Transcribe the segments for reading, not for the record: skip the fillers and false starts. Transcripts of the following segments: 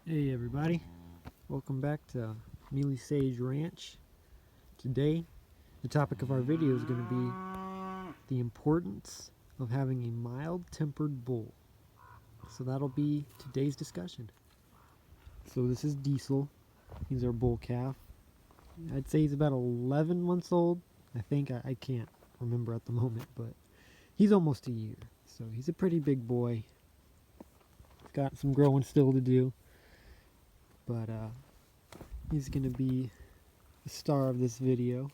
Hey everybody, welcome back to Mealy Sage Ranch. Today, the topic of our video is going to be the importance of having a mild-tempered bull. So that'll be today's discussion. So this is Diesel. He's our bull calf. I'd say he's about 11 months old. I think, I can't remember at the moment, but he's almost a year. So he's a pretty big boy. He's got some growing still to do. But he's going to be the star of this video.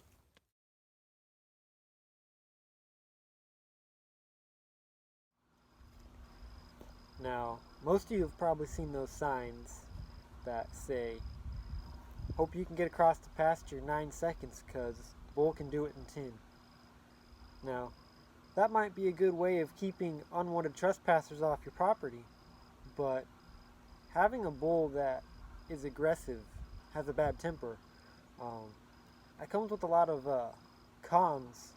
Now, most of you have probably seen those signs that say, hope you can get across the pasture in 9 seconds because the bull can do it in 10. Now, that might be a good way of keeping unwanted trespassers off your property, but having a bull that is aggressive, has a bad temper, that comes with a lot of cons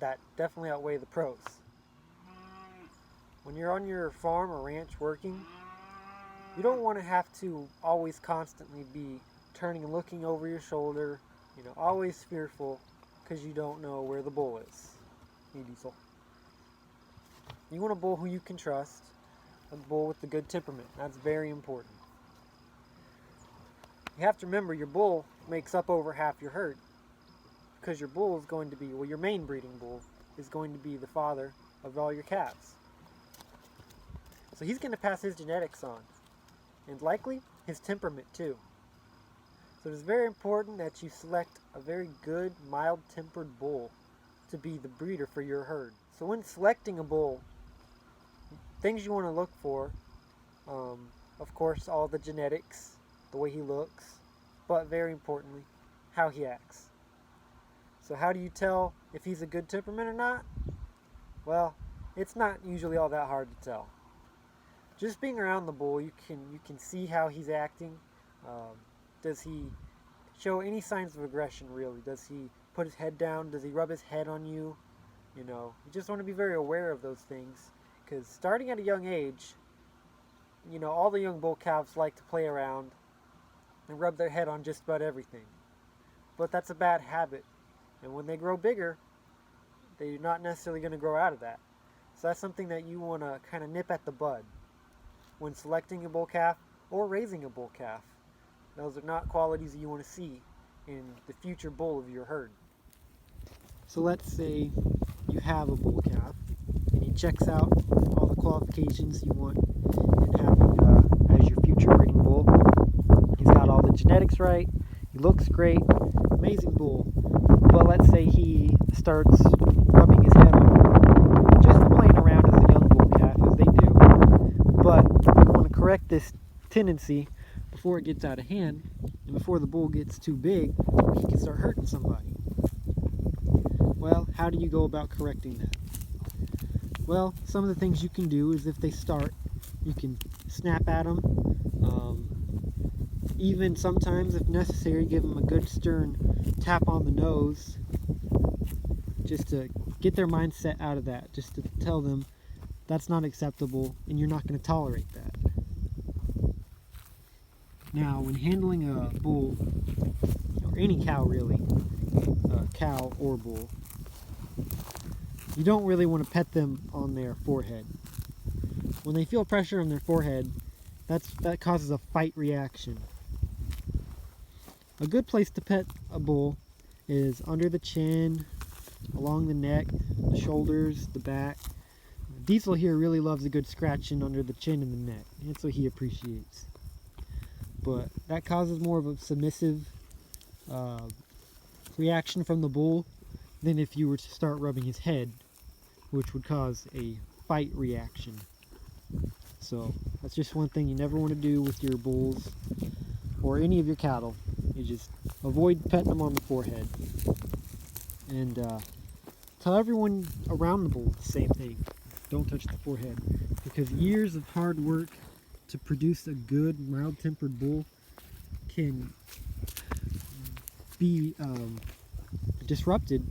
that definitely outweigh the pros. When you're on your farm or ranch working, you don't want to have to always constantly be turning and looking over your shoulder, always fearful because you don't know where the bull is. Hey, Diesel. You want a bull who you can trust, a bull with a good temperament. That's very important. You have to remember your bull makes up over half your herd because your bull is going to be, your main breeding bull is going to be the father of all your calves. So he's going to pass his genetics on, and likely his temperament too. So it is very important that you select a very good, mild-tempered bull to be the breeder for your herd. So when selecting a bull, things you want to look for, of course, all the genetics, the way he looks, but very importantly, how he acts. So how do you tell if he's a good temperament or not? Well, it's not usually all that hard to tell. Just being around the bull, you can see how he's acting. Does he show any signs of aggression, really? Does he put his head down? Does he rub his head on you? You just want to be very aware of those things, because starting at a young age, all the young bull calves like to play around and rub their head on just about everything. But that's a bad habit. And when they grow bigger, they're not necessarily going to grow out of that. So that's something that you want to kind of nip at the bud when selecting a bull calf or raising a bull calf. Those are not qualities that you want to see in the future bull of your herd. So let's say you have a bull calf and he checks out all the qualifications you want in having as your future breeding bull. He's got all the genetics right, he looks great, amazing bull. But let's say he starts rubbing his head on, just playing around as a young bull calf, as they do. But you want to correct this tendency before it gets out of hand, and before the bull gets too big, he can start hurting somebody. Well, how do you go about correcting that? Well, some of the things you can do is if they start, you can snap at them. Even sometimes, if necessary, give them a good stern tap on the nose just to get their mindset out of that, just to tell them that's not acceptable and you're not going to tolerate that. Now, when handling a bull, or any cow really, cow or bull, you don't really want to pet them on their forehead. When they feel pressure on their forehead, that causes a fight reaction. A good place to pet a bull is under the chin, along the neck, the shoulders, the back. Diesel here really loves a good scratching under the chin and the neck. That's what he appreciates. But that causes more of a submissive reaction from the bull than if you were to start rubbing his head, which would cause a fight reaction. So that's just one thing you never want to do with your bulls or any of your cattle. You just avoid petting them on the forehead. And tell everyone around the bull the same thing. Don't touch the forehead, because years of hard work to produce a good, mild-tempered bull can be disrupted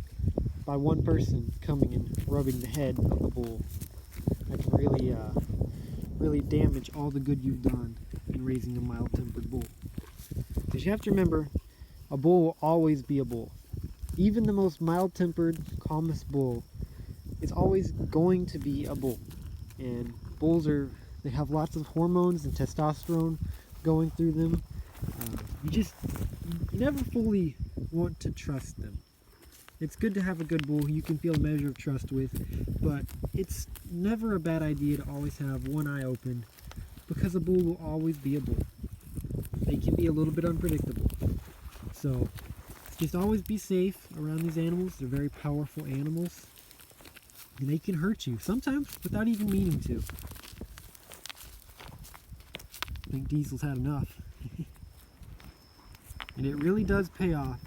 by one person coming and rubbing the head of the bull. That can really damage all the good you've done in when raising a mild-tempered bull. Because you have to remember, a bull will always be a bull. Even the most mild-tempered, calmest bull is always going to be a bull. And bulls they have lots of hormones and testosterone going through them. You never fully want to trust them. It's good to have a good bull who you can feel a measure of trust with, but it's never a bad idea to always have one eye open, because a bull will always be a bull. They can be a little bit unpredictable. So just always be safe around these animals. They're very powerful animals, and they can hurt you, sometimes without even meaning to. I think Diesel's had enough. And it really does pay off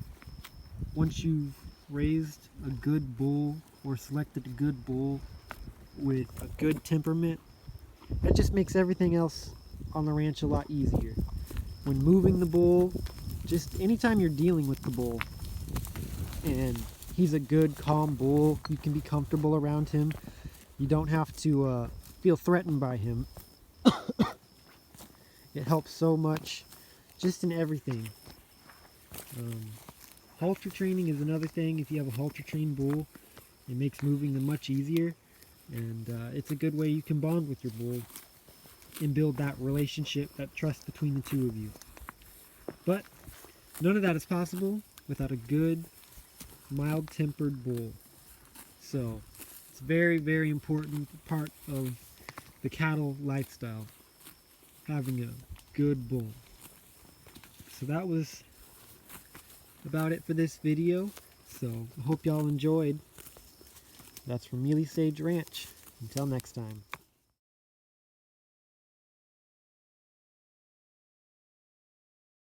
once you've raised a good bull or selected a good bull with a good temperament. That just makes everything else on the ranch a lot easier. When moving the bull, just anytime you're dealing with the bull and he's a good, calm bull, you can be comfortable around him. You don't have to feel threatened by him. It helps so much just in everything. Halter training is another thing. If you have a halter trained bull, it makes moving them much easier, and it's a good way you can bond with your bull and build that relationship, that trust between the two of you. But none of that is possible without a good, mild-tempered bull. So it's a very, very important part of the cattle lifestyle, having a good bull. So that was about it for this video. So I hope y'all enjoyed. That's from Mealy Sage Ranch. Until next time.